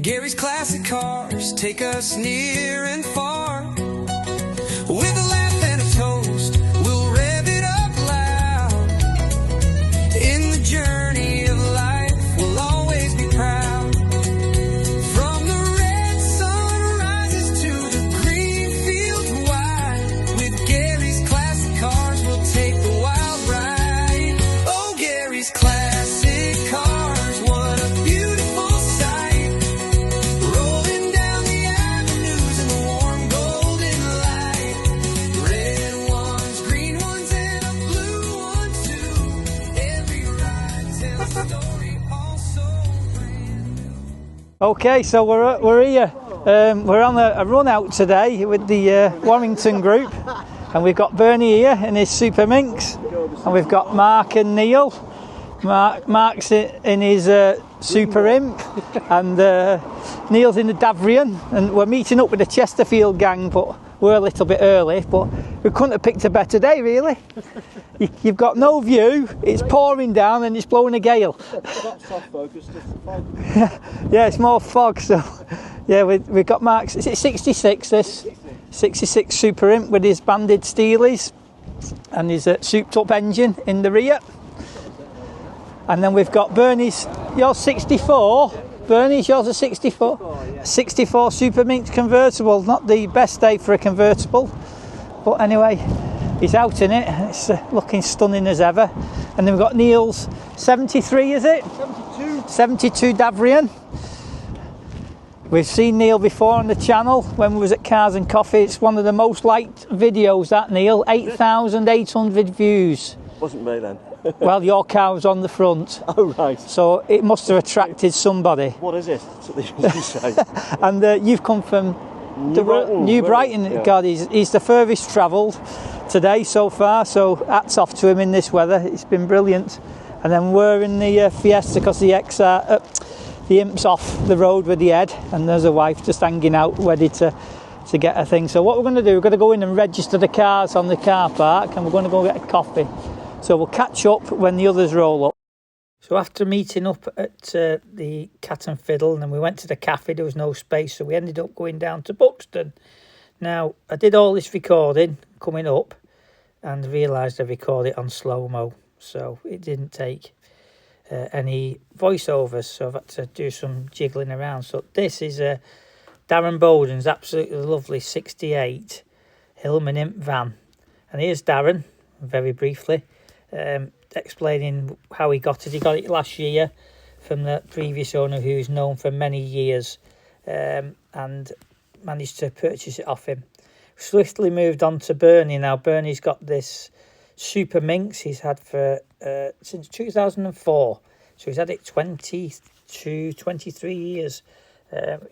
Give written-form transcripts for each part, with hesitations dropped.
Gary's classic cars take us near and far. With a laugh and a toast, we'll rev it up loud. In the journey of life, we'll always be proud. From the red sunrises to the green fields wide, with Gary's classic cars, we'll take the wild ride. Oh, Gary's classic cars, what a beautiful sight. Rolling down the avenues in the warm golden light. Red ones, green ones, and a blue one too. Every ride tells a story, all so brand new. Okay, so we're here. We're on a run out today with the Warrington group, and we've got Bernie here in his Super Minkx, and we've got Mark and Neil. Mark's in his Super Imp, and Neil's in the Davrian, and we're meeting up with the Chesterfield gang, but we're a little bit early, but we couldn't have picked a better day, really. You've got no view, it's pouring down and it's blowing a gale. Not soft focus, just fog. Yeah, it's more fog, so yeah, we've got Mark's, is it 66 this? 66 Super Imp with his banded steelies and his souped up engine in the rear. And then we've got Bernie's, yours 64, Bernie's, yours a 64? Yeah. 64 Super Minkx convertible, not the best day for a convertible, but anyway, he's out in it, it's looking stunning as ever. And then we've got Neil's 73, is it? 72 Davrian. We've seen Neil before on the channel when we was at Cars and Coffee. It's one of the most liked videos, that, Neil, 8,800 views. Wasn't me then. Well, your car was on the front. Oh, right. So it must have attracted somebody. What is it? That's what they usually say. And you've come from New Brighton. Yeah. God, he's the furthest travelled today so far, so hats off to him in this weather. It's been brilliant. And then we're in the Fiesta because the Imp's off the road with the head, and there's a wife just hanging out ready to get a thing. So what we're going to do, we're going to go in and register the cars on the car park, and we're going to go get a coffee. So we'll catch up when the others roll up. So after meeting up at the Cat and Fiddle, and then we went to the cafe, there was no space, so we ended up going down to Buxton. Now, I did all this recording coming up and realised I recorded it on slow-mo, so it didn't take any voiceovers, so I've had to do some jiggling around. So this is Darren Bowden's absolutely lovely 68 Hillman Imp van. And here's Darren, very briefly, explaining how he got it. He got it last year from the previous owner, who's known for many years, and managed to purchase it off him. Swiftly moved on to Bernie. Now Bernie's got this Super Minkx he's had for since 2004, so he's had it 23 years.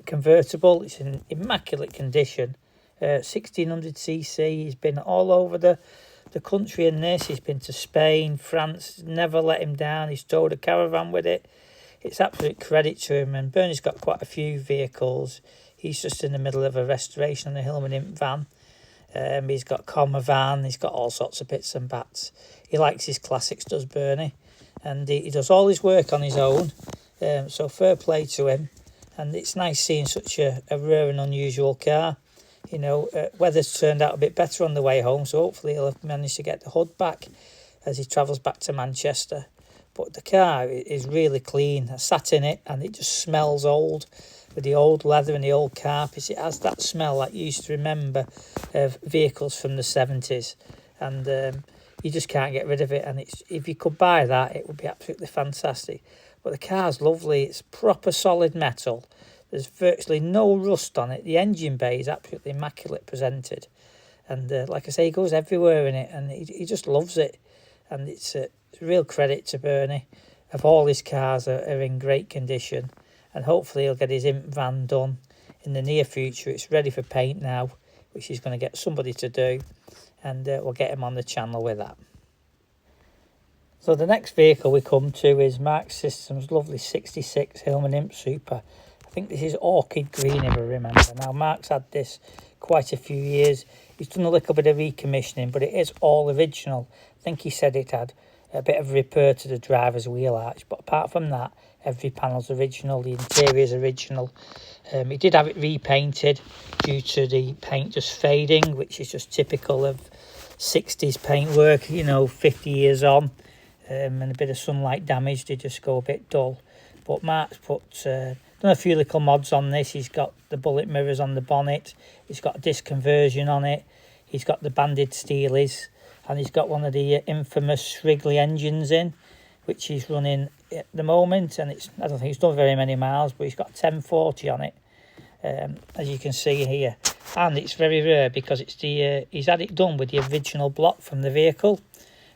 Convertible, it's in immaculate condition, 1600cc. He's been all over the country in this. He's been to Spain, France, never let him down. He's towed a caravan with it. It's absolute credit to him. And Bernie's got quite a few vehicles. He's just in the middle of a restoration on the Hillman Imp van. He's got comma van, he's got all sorts of bits and bats. He likes his classics, does Bernie, and he does all his work on his own, so fair play to him. And it's nice seeing such a rare and unusual car. You know, weather's turned out a bit better on the way home, so hopefully he'll have managed to get the hood back as he travels back to Manchester. But the car is really clean. I sat in it and it just smells old, with the old leather and the old carpets. It has that smell that you used to remember of vehicles from the 70s, and you just can't get rid of it. And if you could buy that, it would be absolutely fantastic. But the car's lovely. It's proper solid metal. There's virtually no rust on it. The engine bay is absolutely immaculate presented, and like I say, he goes everywhere in it, and he just loves it. And it's a real credit to Bernie. Of all his cars are in great condition. And hopefully he'll get his Imp van done in the near future. It's ready for paint now, which he's going to get somebody to do. And we'll get him on the channel with that. So the next vehicle we come to is Mark System's lovely 66 Hillman Imp Super. I think this is orchid green, if I remember. Now, Mark's had this quite a few years. He's done a little bit of recommissioning, but it is all original. I think he said it had a bit of repair to the driver's wheel arch, but apart from that, Every panel's original, the interior's original. He did have it repainted due to the paint just fading, which is just typical of 60s paintwork, you know, 50 years on. And a bit of sunlight damage, they just go a bit dull. But Mark's done a few little mods on this. He's got the bullet mirrors on the bonnet. He's got a disc conversion on it. He's got the banded steelies. And he's got one of the infamous Wrigley engines in, which he's running at the moment. And I don't think he's done very many miles, but he's got 1040 on it, as you can see here. And it's very rare because it's he's had it done with the original block from the vehicle.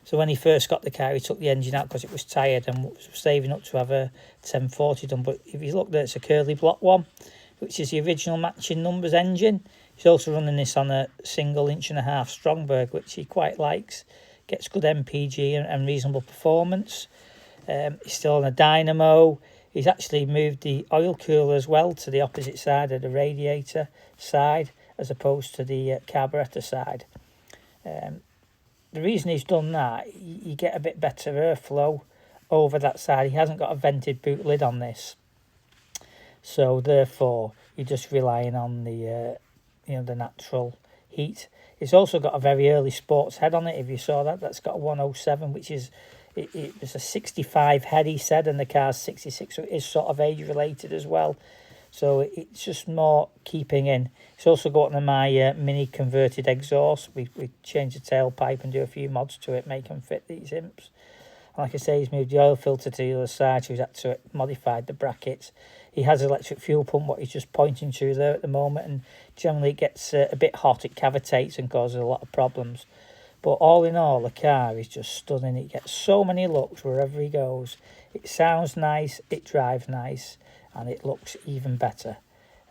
So when he first got the car, he took the engine out because it was tired and was saving up to have a 1040 done. But if you look there, it's a curly block one, which is the original matching numbers engine. He's also running this on a 1.5 inch Strongberg, which he quite likes. Gets good MPG and reasonable performance. He's still on a dynamo. He's actually moved the oil cooler as well to the opposite side of the radiator side, as opposed to the carburetor side. The reason he's done that, you get a bit better airflow over that side. He hasn't got a vented boot lid on this, so therefore you're just relying on the the natural heat. It's also got a very early sports head on it. If you saw that, that's got a 107, which is it was a 65 head, he said, and the car's 66, so it is sort of age related as well. So it's just more keeping in. It's also got my mini converted exhaust. We changed the tailpipe and do a few mods to it, make them fit these imps. And like I say, he's moved the oil filter to the other side, so he's had to modify the brackets. He has electric fuel pump, what he's just pointing to there at the moment, and generally it gets a bit hot, it cavitates and causes a lot of problems. But all in all, the car is just stunning. It gets so many looks wherever he goes. It sounds nice, it drives nice, and it looks even better.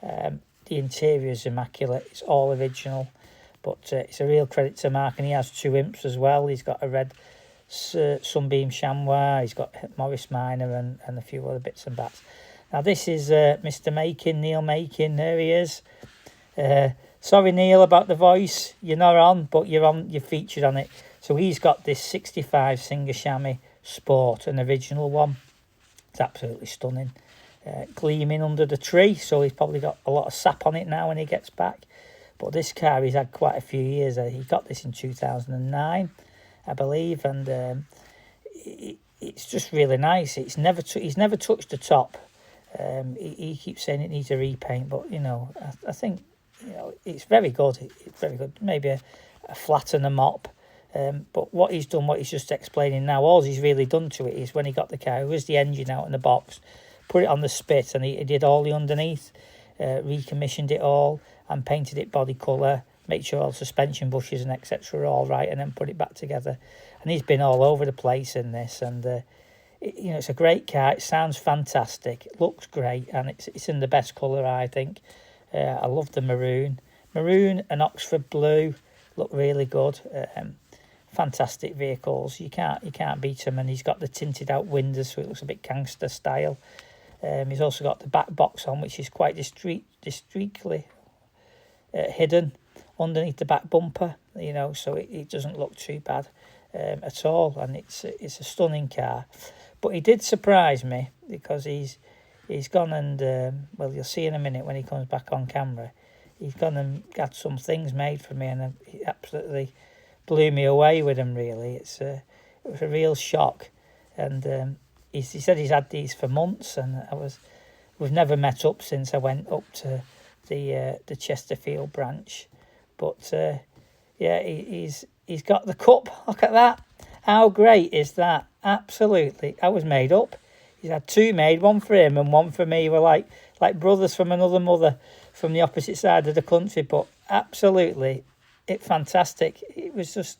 The interior is immaculate. It's all original, but it's a real credit to Mark. And he has 2 imps as well. He's got a red Sunbeam Chamois. He's got Morris Minor and a few other bits and bats. Now this is Mr. Makin, Neil Makin. There he is. Sorry, Neil, about the voice. You're not on, but you're featured on it. So he's got this 65 Singer Chamois Sport, an original one. It's absolutely stunning. Gleaming under the tree, so he's probably got a lot of sap on it now when he gets back. But this car, he's had quite a few years. He got this in 2009, I believe, and it's just really nice. He's never touched the top. He keeps saying it needs a repaint, but I think it's very good. It's very good. Maybe a flat and a mop. But what he's done, what he's just explaining now, all he's really done to it is when he got the car, it was the engine out in the box, put it on the spit, and he did all the underneath, recommissioned it all and painted it body colour, make sure all suspension bushes and etc are all right, and then put it back together. And he's been all over the place in this, and it's a great car. It sounds fantastic, it looks great, and it's in the best colour, I think. I love the maroon and Oxford blue, look really good. Fantastic vehicles, you can't beat them. And he's got the tinted out windows, so it looks a bit gangster style. He's also got the back box on, which is quite discreetly hidden underneath the back bumper, so it doesn't look too bad at all. And it's a stunning car. But he did surprise me because he's gone and well, you'll see in a minute when he comes back on camera, he's gone and got some things made for me, and he absolutely blew me away with them. Really, it was a real shock. And he said he's had these for months, and we've never met up since I went up to the Chesterfield branch. But yeah, he's got the cup. Look at that! How great is that? Absolutely, I was made up. He's had 2 made, one for him and one for me. We're like brothers from another mother, from the opposite side of the country. But absolutely, fantastic. It was just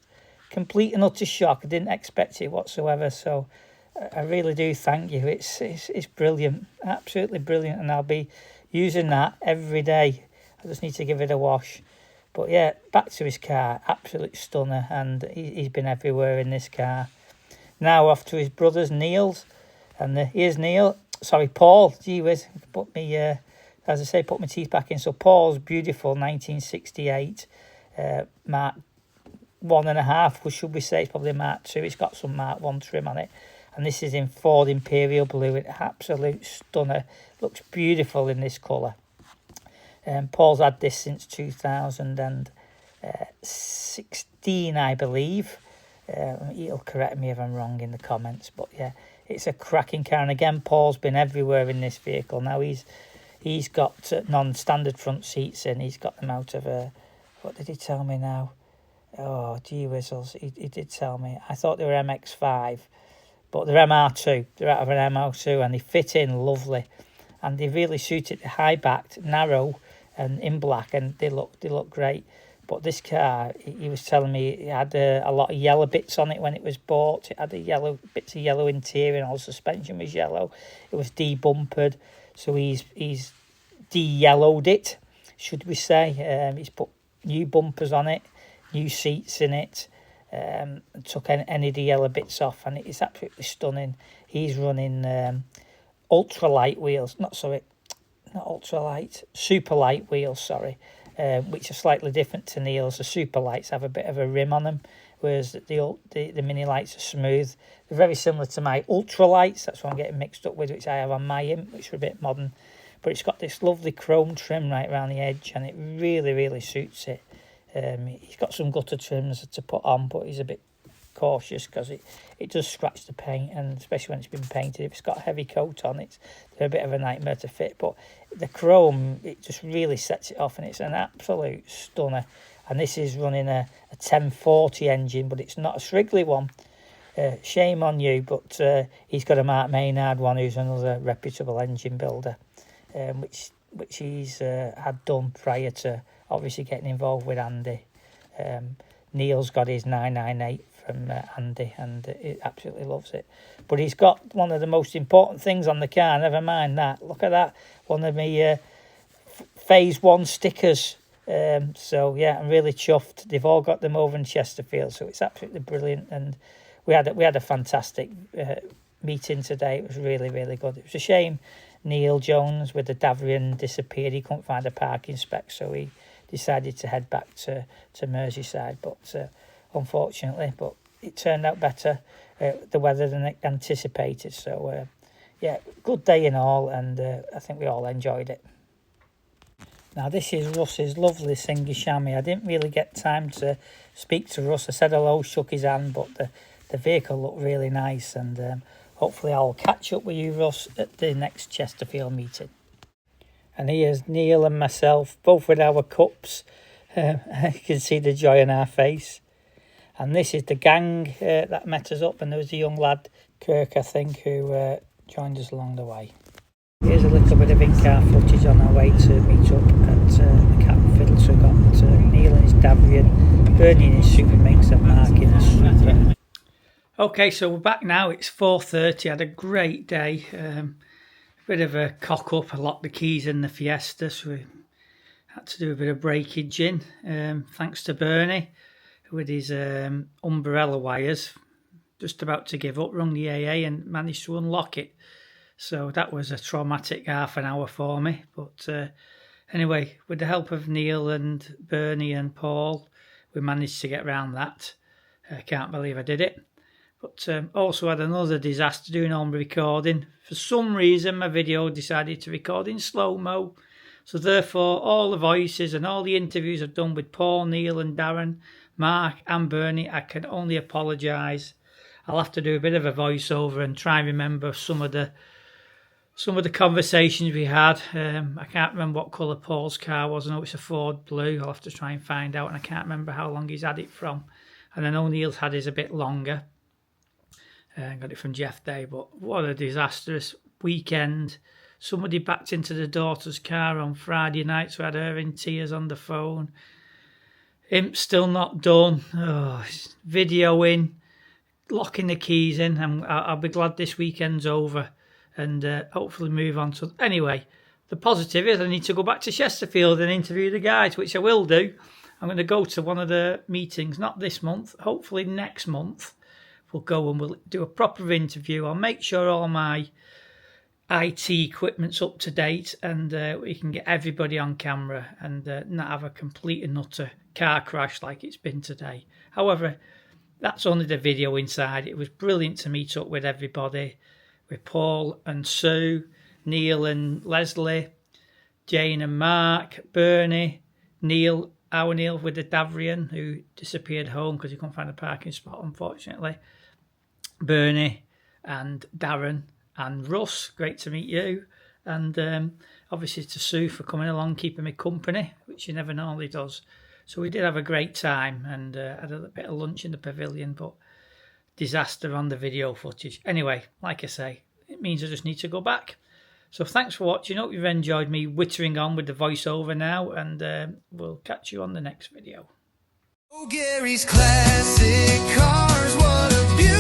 complete and utter shock. I didn't expect it whatsoever. So I really do thank you. It's brilliant, absolutely brilliant, and I'll be using that every day. I just need to give it a wash. But yeah, back to his car, absolute stunner, and he's been everywhere in this car. Now off to his brother's, Neil's, and here's Neil. Sorry, Paul. Gee whiz, put me as I say, put my teeth back in. So Paul's beautiful 1968 Mark 1.5, should we say? It's probably a Mark 2. It's got some Mark 1 trim on it. and this is in Ford Imperial Blue, an absolute stunner. Looks beautiful in this colour. Paul's had this since 2016, I believe. He'll correct me if I'm wrong in the comments, but yeah, it's a cracking car. And again, Paul's been everywhere in this vehicle. Now he's got non-standard front seats in. He's got them out of a, what did he tell me now? Oh, gee whistles, he did tell me. I thought they were MX-5, but they're MR2. They're out of an MR2, and they fit in lovely. And they really suited, high-backed, narrow, and in black, and they look great. But this car, he was telling me, it had a lot of yellow bits on it when it was bought. It had bits of yellow interior, and all the suspension was yellow. It was de-bumpered, so he's de-yellowed it, should we say. He's put new bumpers on it, new seats in it, took any of the yellow bits off, and it's absolutely stunning. He's running ultralight wheels, super light wheels, sorry. Which are slightly different to Neil's. The super lights have a bit of a rim on them, whereas the mini lights are smooth. They're very similar to my ultralights. That's what I'm getting mixed up with, which I have on my Imp, which are a bit modern. But it's got this lovely chrome trim right around the edge, and it really, really suits it. He's got some gutter trims to put on, but he's a bit cautious because it does scratch the paint, and especially when it's been painted, if it's got a heavy coat on it, they're a bit of a nightmare to fit. But the chrome, it just really sets it off, and it's an absolute stunner. And this is running a 1040 engine, but it's not a Srigley one. Shame on you, but he's got a Mark Maynard one, who's another reputable engine builder, which he's had done prior to obviously getting involved with Andy. Neil's got his 998 from Andy, and he absolutely loves it. But he's got one of the most important things on the car, never mind that. Look at that, one of my phase 1 stickers. So yeah, I'm really chuffed. They've all got them over in Chesterfield, so it's absolutely brilliant. And we had a fantastic meeting today. It was really, really good. It was a shame Neil Jones with the Davrian disappeared. He couldn't find a parking spec, so he decided to head back to Merseyside, but unfortunately, but it turned out better, the weather than anticipated. So yeah, good day in all, and I think we all enjoyed it. Now this is Russ's lovely Singy Chamois. I didn't really get time to speak to Russ. I said hello, shook his hand, but the vehicle looked really nice, and hopefully I'll catch up with you, Russ, at the next Chesterfield meeting. And here's Neil and myself, both with our cups. You can see the joy on our face. And this is the gang that met us up, and there was a young lad, Kirk, I think, who joined us along the way. Here's a little bit of in-car footage on our way to meet up at the Cat and Fiddle. So we've got Neil and his Davrian, Bernie and his Super Minx, and Mark in his Super. Okay, so we're back now. It's 4:30. Had a great day. Bit of a cock up. I locked the keys in the Fiesta, so we had to do a bit of breakage in. Thanks to Bernie with his umbrella wires. Just about to give up, rung the AA and managed to unlock it. So that was a traumatic half an hour for me. But anyway, with the help of Neil and Bernie and Paul, we managed to get around that. I can't believe I did it. But also had another disaster doing home recording. For some reason, my video decided to record in slow-mo. So therefore, all the voices and all the interviews I've done with Paul, Neil and Darren, Mark and Bernie, I can only apologise. I'll have to do a bit of a voiceover and try and remember some of the conversations we had. I can't remember what colour Paul's car was. I know it's a Ford Blue. I'll have to try and find out. And I can't remember how long he's had it from. And I know Neil's had his a bit longer. Got it from Jeff Day, but what a disastrous weekend. Somebody backed into the daughter's car on Friday night, so I had her in tears on the phone. Imp's still not done. Videoing, locking the keys in, and I'll be glad this weekend's over and hopefully move on to... Anyway, the positive is I need to go back to Chesterfield and interview the guys, which I will do. I'm going to go to one of the meetings, not this month, hopefully next month. We'll go and we'll do a proper interview. I'll make sure all my IT equipment's up to date, and we can get everybody on camera and not have a complete and utter car crash like it's been today. However, that's only the video inside. It was brilliant to meet up with everybody, with Paul and Sue, Neil and Leslie, Jane and Mark, Bernie, Neil, our Neil with the Davrian, who disappeared home because he couldn't find a parking spot, unfortunately, Bernie and Darren and Russ, great to meet you, and obviously to Sue for coming along, keeping me company, which she never normally does. So we did have a great time, and had a bit of lunch in the pavilion, but disaster on the video footage. Anyway, like I say, it means I just need to go back. So thanks for watching. Hope you've enjoyed me whittering on with the voiceover now, and we'll catch you on the next video. Oh, Gary's classic cars, what a beauty.